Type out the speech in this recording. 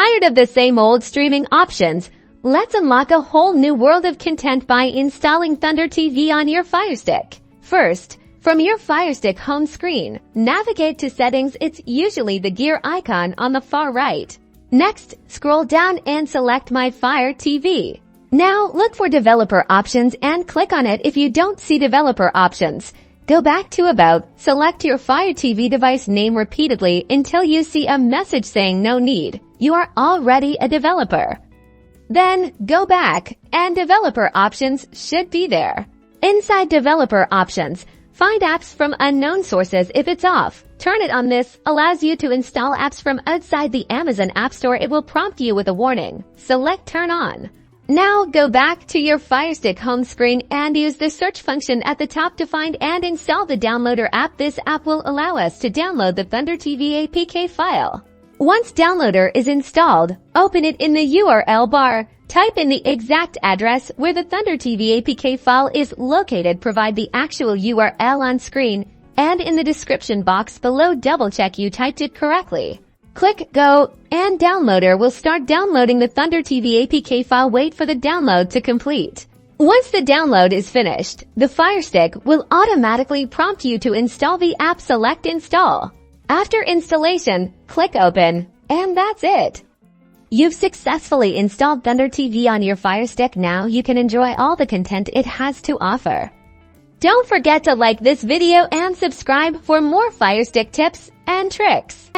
Tired of the same old streaming options? Let's unlock a whole new world of content by installing Thunder TV on your Firestick. First, from your Firestick home screen, navigate to Settings. It's usually the gear icon on the far right. Next, scroll down and select My Fire TV. Now, look for Developer Options and click on it if you don't see Developer Options. Go back to About, select your Fire TV device name repeatedly until you see a message saying no need. You are already a developer. Then, go back, and Developer Options should be there. Inside Developer Options, find Apps from Unknown Sources if it's off. Turn it on. This allows you to install apps from outside the Amazon App Store. It will prompt you with a warning. Select Turn On. Now go back to your Firestick home screen and use the search function at the top to find and install the Downloader app. This app will allow us to download the Thunder TV APK file. Once Downloader is installed, open it in the URL bar. Type in the exact address where the Thunder TV APK file is located. Provide the actual URL on screen, and in the description box below double-check you typed it correctly. Click Go, and Downloader will start downloading the Thunder TV APK file. Wait for the download to complete. Once the download is finished, the Firestick will automatically prompt you to install the app. Select Install. After installation, click Open, and that's it. You've successfully installed Thunder TV on your Firestick. Now you can enjoy all the content it has to offer. Don't forget to like this video and subscribe for more Firestick tips and tricks.